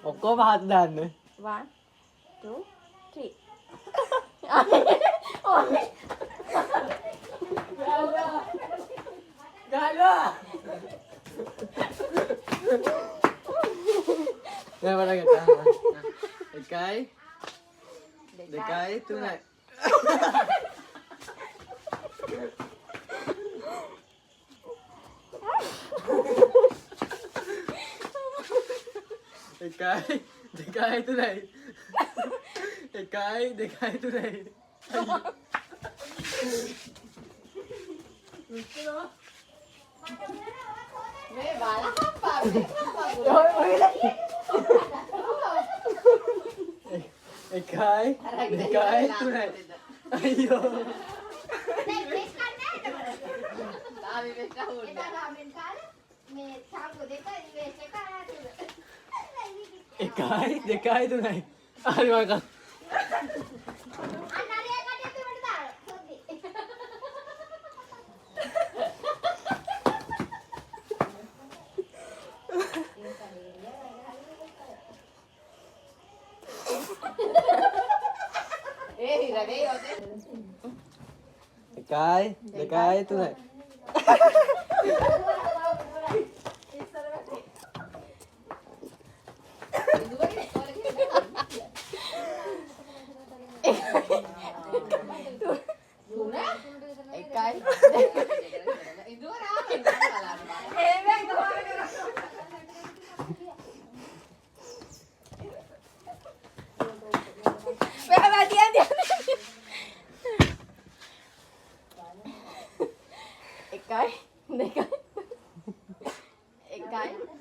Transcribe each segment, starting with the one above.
ඔක්කොම පහත් දාන්න. 1 2 3 ගාලා නෑ වඩා ගත්තා. 1 2 3 Dekai, dekai tu naik. Dekai, dekai tu naik. මේ බලහම්පා Dekai, dekai tu naik. Ayo. Dekai tu naik. Ari makan. Dekai tu naik.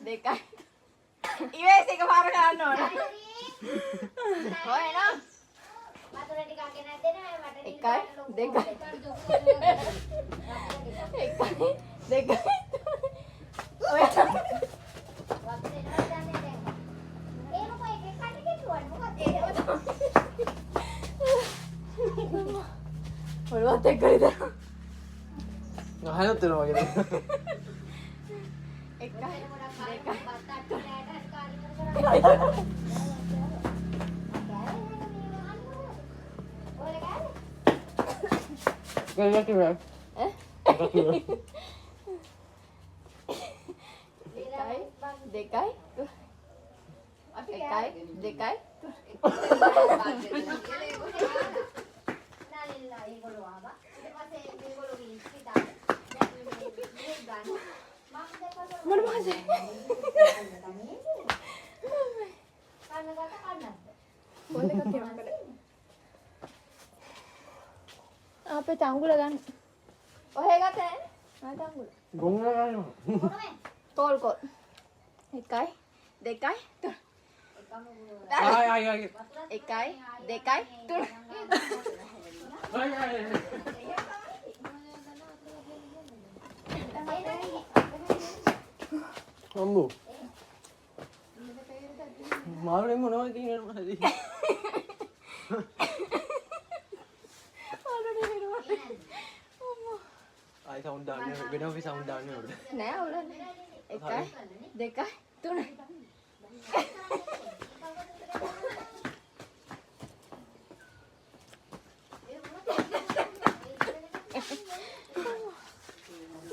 Dekai. Iwes එක පාර ගන්න ඕන. හොයන. වතුර ටිකක් ගෙනත් දෙන්න මට 1 2 1 2 ඔය වතුර එනවා දැන් දැන්. ඒ මොකෝ එකක් කන්න කිව්වනේ මොකද ඒක? ඔලවත් එක්කද? Ngahana tu nama kita. 1 Kau lagi berapa? Dekai. Dekai. Mana masih? Boleh kau tiang pada? Apa tanggul kan? Oh hebat kan? Mana tanggul? Bunga kan? Tol kot. Dekai. Dekai. Tuh. Ay. Dekai. Dekai. Tuh. Ay. Ambu. Malu ni mana lagi ni mana lagi? Aduh ni rumah. Ay sound down ni, beda ni sound down ni. Nah, ulan. Dekai. Dekai. Tuh.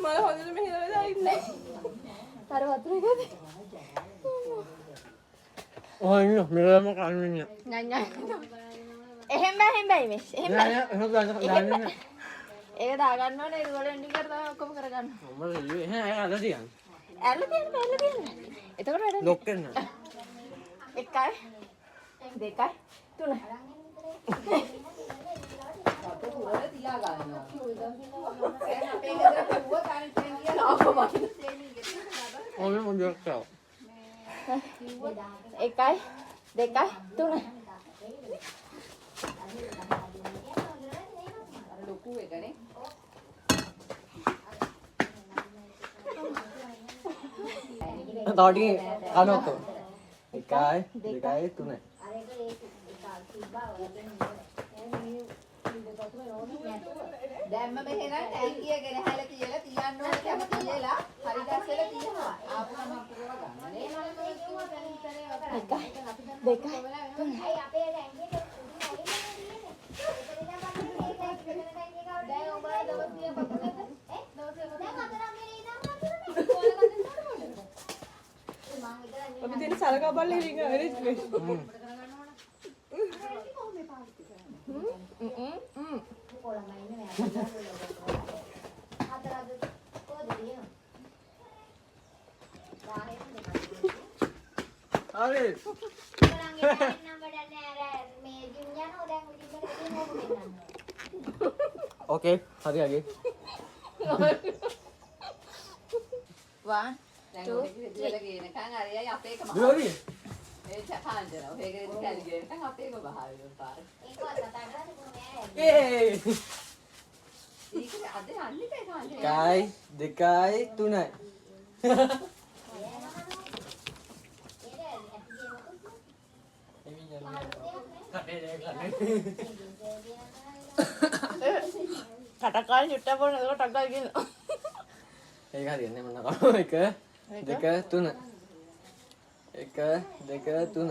Malah hotel में हिला रहा है नहीं तारे वतरे के Oh ini mila makan ni. nyanyi එහෙම ඉමේස් එහෙම එහෙම දාන්න. ඒක දාගන්න ඕනේ ඒක වල එන්ඩි කරලා ඔක්කොම කරගන්න මම එළුවේ එහෙනම් ඒක අද තියන්න. ඇල්ල තියන්න එතකොට වැඩ ලොක් කරන්න. 1 2 3 Oke mau biar kau. 1 2 3 Tadi ano to? Ikai, ikai tu nih. දැම්ම මෙහෙනම් ටැංකිය ගෙනහැලා තියලා තියන්න ඕනේ කැම තියලා හරි දැස්සලා තියනවා ආපුවම අපුරව ගන්න නේ අපි තියෙන සලකා බලලා ඉරින් ආවෙත් මේ. හරි. ඕකේ හරි අගේ. 1 2 ඉතින් කියනකන් අරයයි අපේක මහ. දුවරි. ඒ චකාන්දර. ඔහේ ගෙදර කැලි ගේනකන් අපේක බහාවේ පාර. ඒ. ඒක අද යන්නේ කාන්දේ. එකයි දෙකයි තුනයි. කටකාල් චුට්ටක් පොන ඒක ටක්කල් කියනවා. ඒක හරියන්නේ මොන කරා එක දෙක තුන. එක දෙක තුන.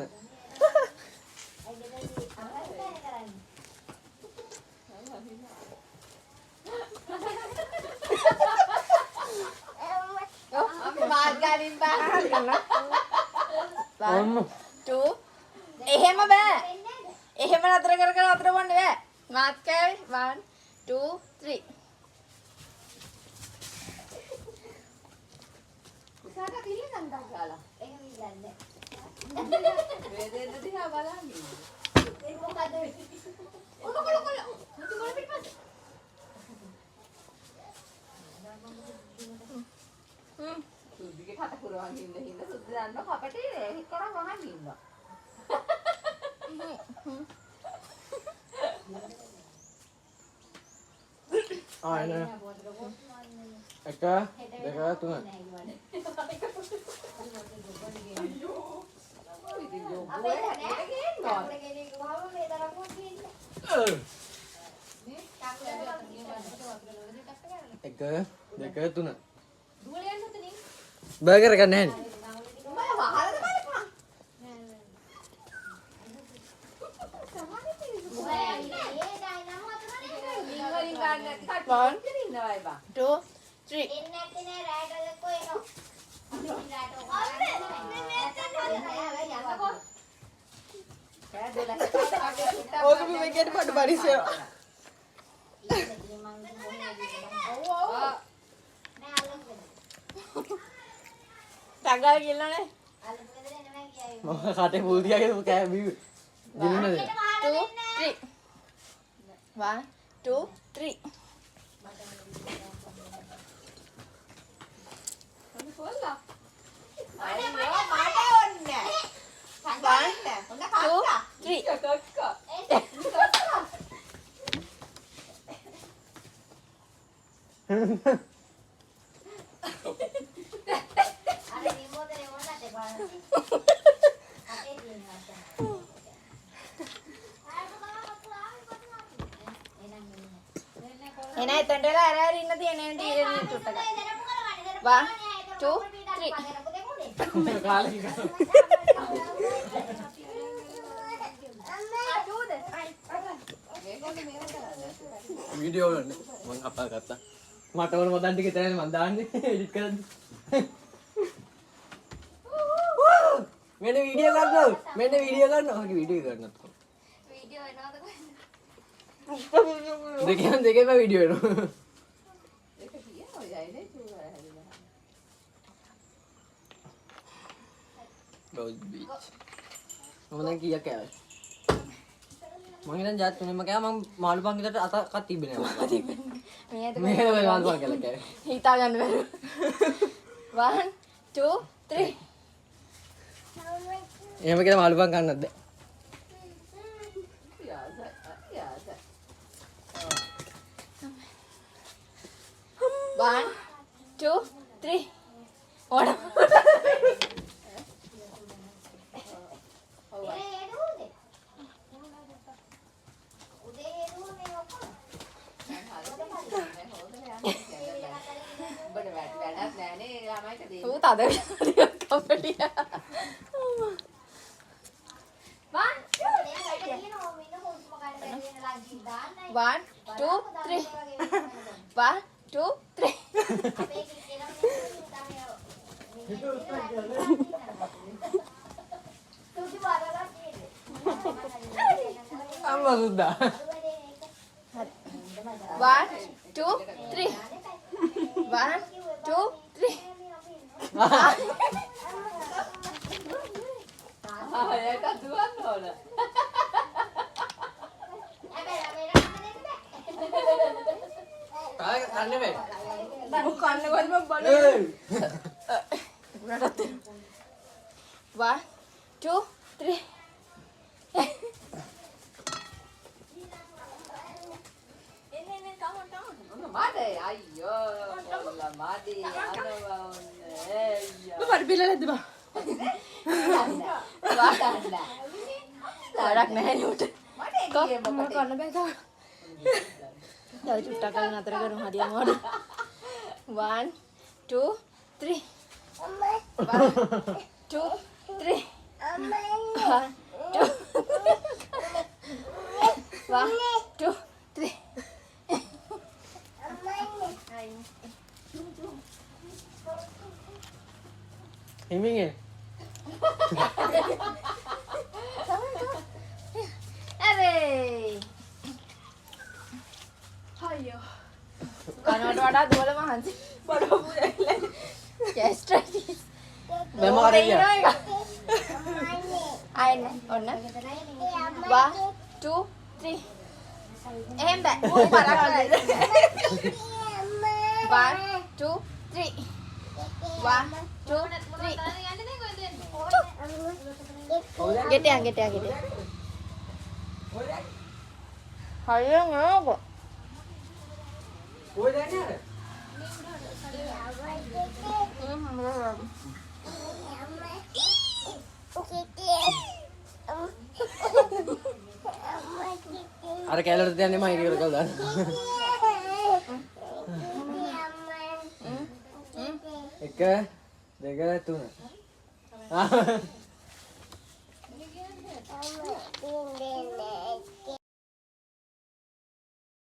අපි මාත් ගාලින් බා. ඔන්න 2 එහෙම බෑ. එහෙම නතර කර කර අතර වන්න බෑ. මාත් කෑවි 1 2 3 උසාක කිල්ල නන්දා ගාලා. එහෙම ඉල්ලන්නේ. වේදෙන්න දිහා බලන්නේ. ඒක මොකද? සුද්ධිගේ කට පුරවන් ඉන්න හින්දා සුද්ධ දන්නව කපටේ ඒක කරන් වහන් ඉන්නවා. ආ එන එක දෙක තුන. ඉතින් යෝගුවේ හැටට ගේනවා. එක දෙක තුන. බර්ගර් එක නැහැ. උඹලා වහලද බලපන්. ඉංගලින් ගන්න නැති කට්ටිය ඉන්නවා ඒ බා. 2 3 ඕක මේකේ පඩ පරිසය. ටක්කල් කියලානේ. මම කටේ පුල් තියාගෙන කෑ බිව්. දිනුනද? 2 3 1 2 3 මොන කොල්ලා? 1 2 3 එන එතනට එලා අර ඉන්න තියෙන නේ චුට්ටක්. 1 2 3 කාලේ වීඩියෝ වල මම අපා ගත්තා. මට ඕන මොදන් ටික විතරයි මම දාන්නේ එඩිට් කරද්දි. මෙන්න වීඩියෝ ගන්නවා. මෙන්න වීඩියෝ ගන්නවා. ඔහේ වීඩියෝ ගන්නවා. වීඩියෝ එනවද කොහෙන්ද? දෙකේම වීඩියෝ එනවා. ඒක කියනවා යයිනේ චූරා හැදෙනවා. Rose Beach. මම දැන් කීයක් කෑවද? මම ඉතින් ජාත් තුනෙම කෑවා. මම මාළු පංගිතට අතක් තිබ්බේ නෑ. මේ මේ මාළු පංගිත කියලා කෑවේ. හිතා ගන්න බැරුව 1 2 3 එහෙම කියලා මාළු පං ගන්නත් බෑ. යාස. 1 2 3 ඕඩ උඹට වැඩක් නෑනේ ළමයිට දෙන්න. ඌ තද කපලිය 1 2 3 1 2 3 Apa sudah? 1 2 3 1 2 3 Ya kan tuan loh. Kalian aneh be? bukan gue balik Eh. 1 2 3 ini kamu Made, ayo. Bola made. Ano lu baru bilang itu bang Wadanda. Anak nih udah Made kok dia mau bakal. karena bengkel dari cipta kali ngatur ke rumah dia mau 1 2 3 1 2 3 1 2 3 Himing eh. Aduh. Ayo. Karena ada dua mahan sih. Baru mulai. Ya straight. Memang ada ya. Ain, ona. 1 2 3. Em bạn mua bà ra rồi. 1 2 3. 1 2 3. Gedean. Hayang apa? Udah ni ada. Ada keler dia ni mah ini kerja dah. Eka, dega tu na.